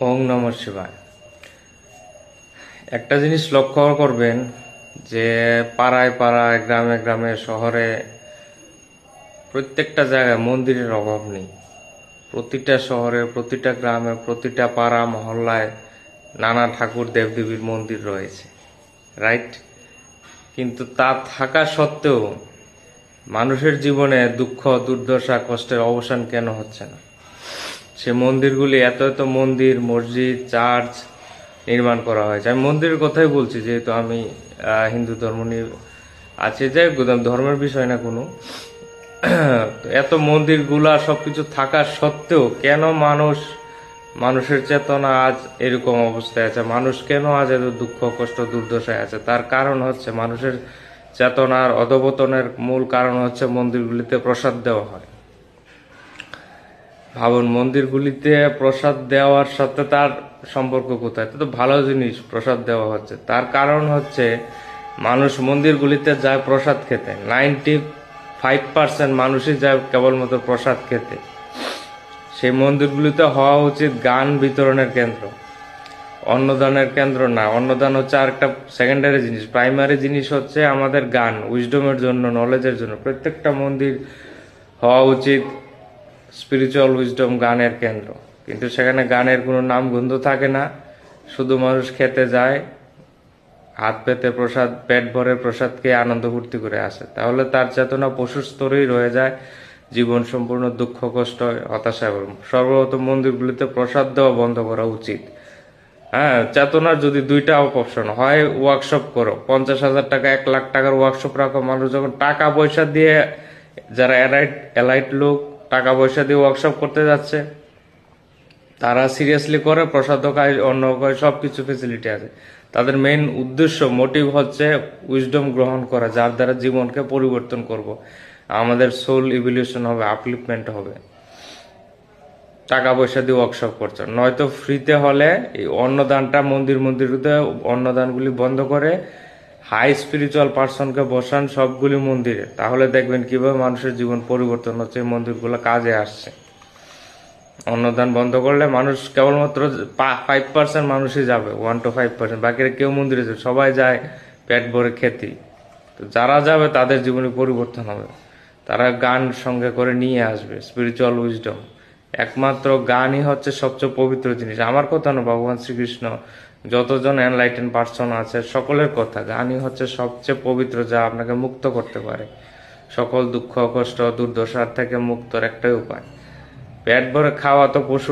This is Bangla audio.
ওং নমঃ শিবায়। একটা জিনিস লক্ষ্য করবেন যে পাড়ায় পাড়ায়, গ্রামে গ্রামে, শহরে প্রত্যেকটা জায়গায় মন্দিরের অভাব নেই। প্রতিটা শহরে, প্রতিটা গ্রামে, প্রতিটা পাড়া মহল্লায় নানা ঠাকুর দেবদেবীর মন্দির রয়েছে, রাইট? কিন্তু তা থাকা সত্ত্বেও মানুষের জীবনে দুঃখ, দুর্দশা, কষ্টের অবসান কেন হচ্ছে না? সে মন্দিরগুলি, এত এত মন্দির, মসজিদ, চার্চ নির্মাণ করা হয়েছে। আমি মন্দিরের কথাই বলছি, যেহেতু আমি হিন্দু ধর্ম নিয়ে আছে, যে ধর্মের বিষয় না কোনো। এত মন্দিরগুলা সবকিছু থাকা সত্ত্বেও কেন মানুষের চেতনা আজ এরকম অবস্থায় আছে? মানুষ কেন আজ এত দুঃখ, কষ্ট, দুর্দশায় আছে? তার কারণ হচ্ছে মানুষের চেতনার অধপতনের মূল কারণ হচ্ছে মন্দিরগুলিতে প্রসাদ দেওয়া হয়। ভাবুন, মন্দিরগুলিতে প্রসাদ দেওয়ার সাথে তার সম্পর্ক কোথায়? তো ভালো জিনিস, প্রসাদ দেওয়া হচ্ছে। তার কারণ হচ্ছে মানুষ মন্দিরগুলিতে যায় প্রসাদ খেতে। 95% মানুষই যায় কেবলমাত্র প্রসাদ খেতে। সেই মন্দিরগুলিতে হওয়া উচিত গান বিতরণের কেন্দ্র, অন্নদানের কেন্দ্র না। অন্নদান হচ্ছে আর একটা সেকেন্ডারি জিনিস। প্রাইমারি জিনিস হচ্ছে আমাদের গান, উইজডমের জন্য, নলেজের জন্য। প্রত্যেকটা মন্দির হওয়া উচিত স্পিরিচুয়াল উইজডম, গানের কেন্দ্র। কিন্তু সেখানে গানের কোনো নামগন্ধ থাকে না। শুধু মানুষ খেতে যায়, হাত পেতে প্রসাদ, পেট ভরে প্রসাদ খেয়ে আনন্দ ফুর্তি করে আসে। তাহলে তার চেতনা পশুর স্তরেই রয়ে যায়। জীবন সম্পূর্ণ দুঃখ, কষ্ট, হতাশা। সর্বপ্রথম মন্দিরগুলিতে প্রসাদ দেওয়া বন্ধ করা উচিত। হ্যাঁ, চেতনার যদি দুইটা অপশন হয়, ওয়ার্কশপ করো, 50,000 টাকা, 1,00,000 টাকার ওয়ার্কশপ রাখো। মানুষ যখন টাকা পয়সা দিয়ে, যারা এলাইট লোক টাকা পয়সা দিয়ে ওয়ার্কশপ করতে যাচ্ছে, তারা সিরিয়াসলি করে, প্রসাদ খায়, অন্ন খায়, সবকিছু ফেসিলিটি আছে। তাদের মেইন উদ্দেশ্য, মোটিভ হচ্ছে উইজডম গ্রহণ করা, যার দ্বারা জীবনকে পরিবর্তন করব, আমাদের সোল ইভলিউশন হবে, আপলিফমেন্ট হবে। টাকা পয়সা দিয়ে ওয়ার্কশপ করছে, নয়তো ফ্রিতে হলে এই অন্নদানটা মন্দিরগুলিতে অন্নদানগুলি বন্ধ করে হাই স্পিরিচুয়াল পার্সনকে বসান সবগুলি মন্দিরে। তাহলে দেখবেন কিভাবে মানুষের জীবন পরিবর্তন হচ্ছে, মন্দিরগুলো কাজে আসছে। অন্নদান বন্ধ করলে মানুষ কেবলমাত্র 5% মানুষই যাবে, 1 to 5%। বাকিরা কেউ মন্দিরে যাবে, সবাই যায় পেট ভরে খেতে। তো যারা যাবে তাদের জীবনে পরিবর্তন হবে। তারা গান সঙ্গে করে নিয়ে আসবে, স্পিরিচুয়াল উইজডম। একমাত্র গানই হচ্ছে সবচেয়ে পবিত্র জিনিস। আমার কথা না, ভগবান শ্রীকৃষ্ণ, যতজন এনলাইটেন পার্সন আছে সকলের কথা, গানই হচ্ছে সবচেয়ে পবিত্র, যা আপনাকে মুক্ত করতে পারে সকল দুঃখ, কষ্ট, দুর্দশার থেকে মুক্তর একটাই উপায়। পেট ভরে খাওয়া তো পশু